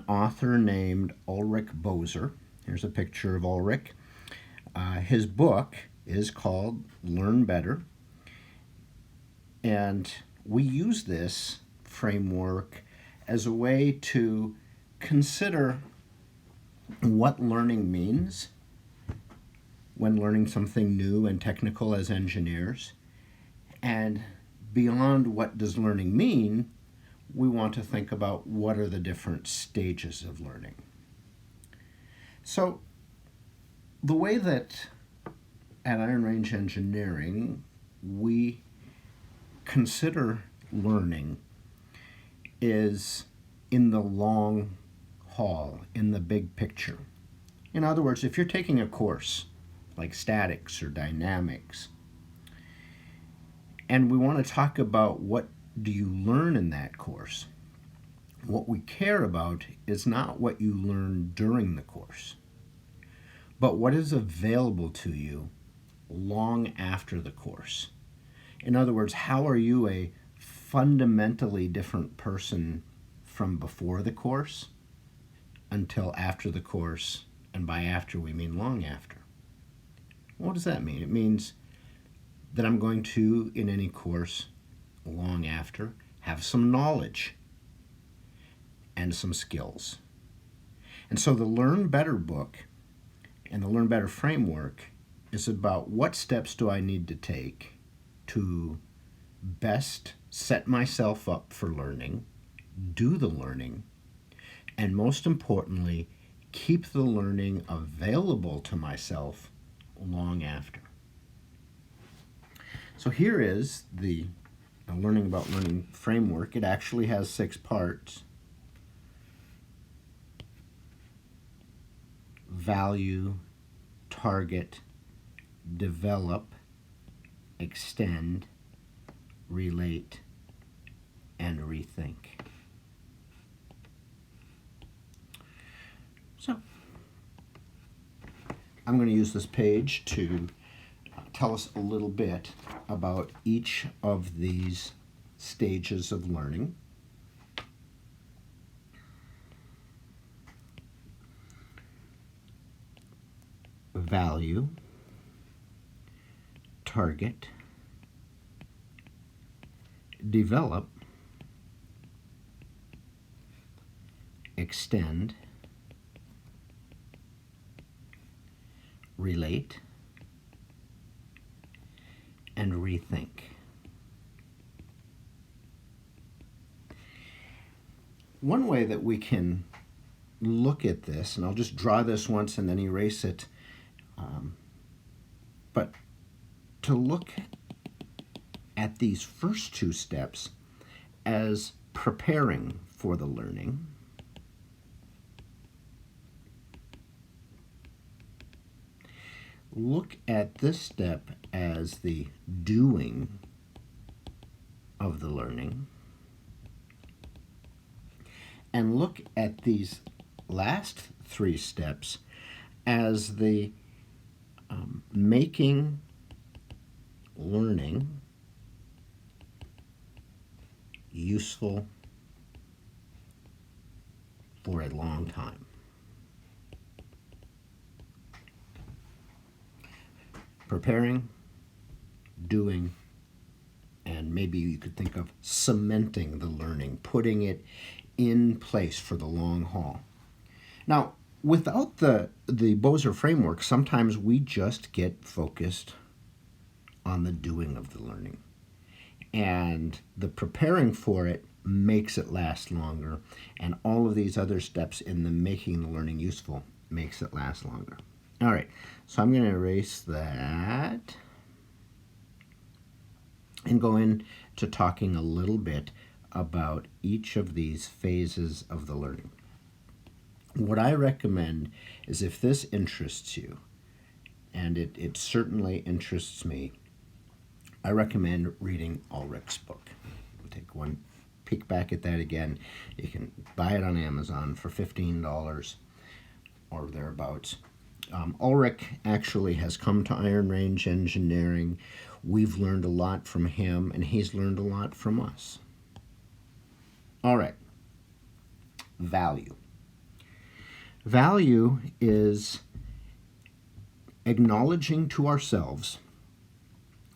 author named Ulrich Boser. Here's a picture of Ulrich. His book is called Learn Better, and we use this framework as a way to consider what learning means when learning something new and technical as engineers. And beyond what does learning mean, we want to think about what are the different stages of learning. So the way that at Iron Range Engineering we consider learning is in the long haul, in the big picture. In other words, if you're taking a course like statics or dynamics, and we want to talk about what do you learn in that course, what we care about is not what you learn during the course, but what is available to you long after the course. In other words, how are you a fundamentally different person from before the course until after the course, and by after we mean long after. What does that mean? It means that I'm going to, in any course, long after, have some knowledge and some skills. And so the Learn Better book and the Learn Better framework is about what steps do I need to take to best set myself up for learning, do the learning, and most importantly, keep the learning available to myself long after. So here is the Learning About Learning framework. It actually has 6 parts. Value, target, develop, extend, relate, and rethink. So, I'm going to use this page to tell us a little bit about each of these stages of learning. Value, target, develop, extend, relate, and rethink. One way that we can look at this, and I'll just draw this once and then erase it, but to look at these first 2 steps as preparing for the learning, look at this step as the doing of the learning, and look at these last 3 steps as the making learning useful for a long time. Preparing, doing, and maybe you could think of cementing the learning, putting it in place for the long haul. Now, without the Boser framework, sometimes we just get focused on the doing of the learning. And the preparing for it makes it last longer, and all of these other steps in the making the learning useful makes it last longer. All right, so I'm going to erase that and go into talking a little bit about each of these phases of the learning. What I recommend is, if this interests you, and it certainly interests me, I recommend reading Ulrich's book. We'll take one peek back at that again. You can buy it on Amazon for $15 or thereabouts. Ulrich actually has come to Iron Range Engineering. We've learned a lot from him, and he's learned a lot from us. All right. Value. Value is acknowledging to ourselves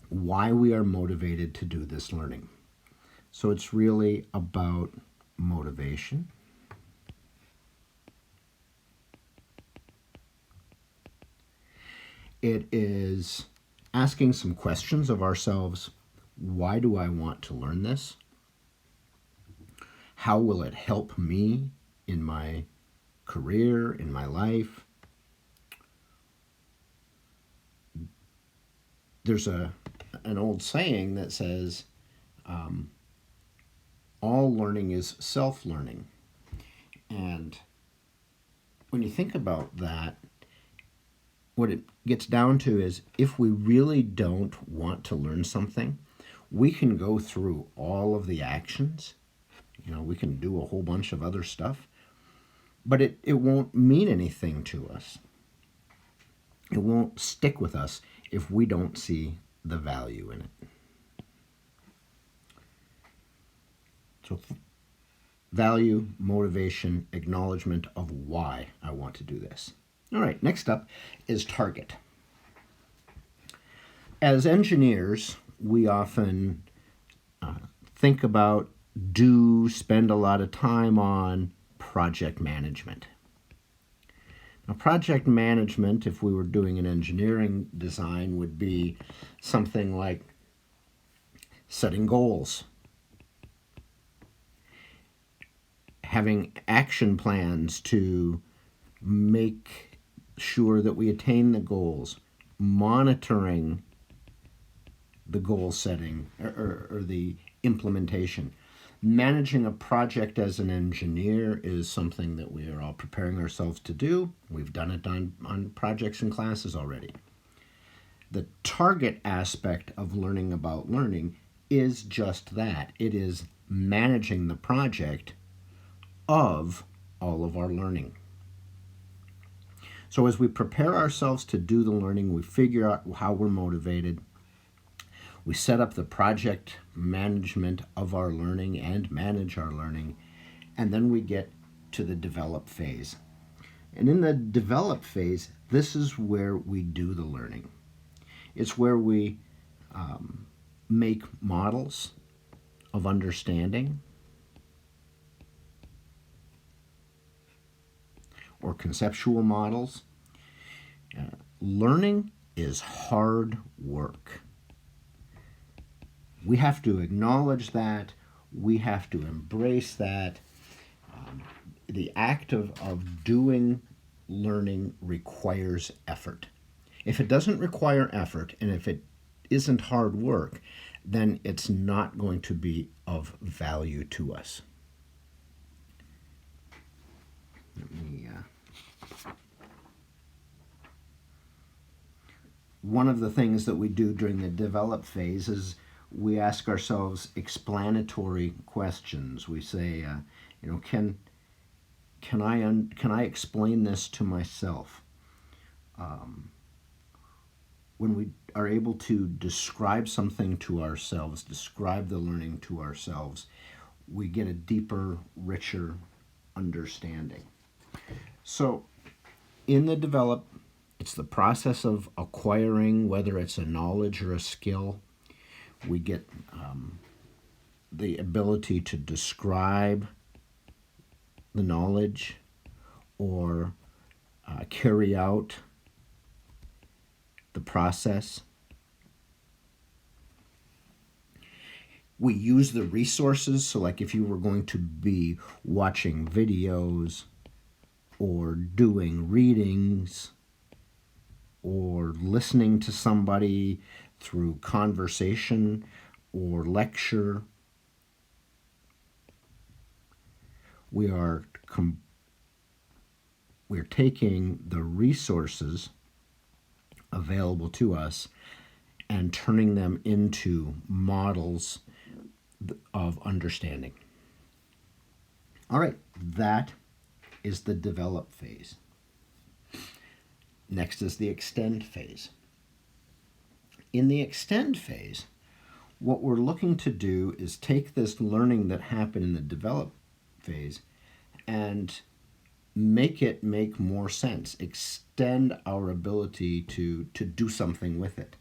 why we are motivated to do this learning. So it's really about motivation. It is asking some questions of ourselves. Why do I want to learn this? How will it help me in my career, in my life? There's an old saying that says, all learning is self-learning. And when you think about that, what it gets down to is if we really don't want to learn something, we can go through all of the actions. We can do a whole bunch of other stuff, but it won't mean anything to us. It won't stick with us if we don't see the value in it. So value, motivation, acknowledgement of why I want to do this. All right, next up is target. As engineers, we often think about, spend a lot of time on project management. Now, project management, if we were doing an engineering design, would be something like setting goals, having action plans to make sure that we attain the goals, monitoring the goal setting or the implementation. Managing a project as an engineer is something that we are all preparing ourselves to do. We've done it on projects and classes already. The target aspect of learning about learning is just that. It is managing the project of all of our learning. So as we prepare ourselves to do the learning, we figure out how we're motivated. We set up the project management of our learning and manage our learning, and then we get to the develop phase. And in the develop phase, this is where we do the learning. It's where we make models of understanding or conceptual models. Learning is hard work. We have to acknowledge that. We have to embrace that. The act of doing learning requires effort. If it doesn't require effort, and if it isn't hard work, then it's not going to be of value to us. One of the things that we do during the develop phase is we ask ourselves explanatory questions. We say, can I explain this to myself? When we are able to describe something to ourselves, describe the learning to ourselves, we get a deeper, richer understanding. So in the develop, it's the process of acquiring, whether it's a knowledge or a skill. We get the ability to describe the knowledge or carry out the process. We use the resources, so like if you were going to be watching videos or doing readings or listening to somebody through conversation or lecture, we're taking the resources available to us and turning them into models of understanding. All right, that is the develop phase. Next is the extend phase. In the extend phase, what we're looking to do is take this learning that happened in the develop phase and make it make more sense, extend our ability to do something with it.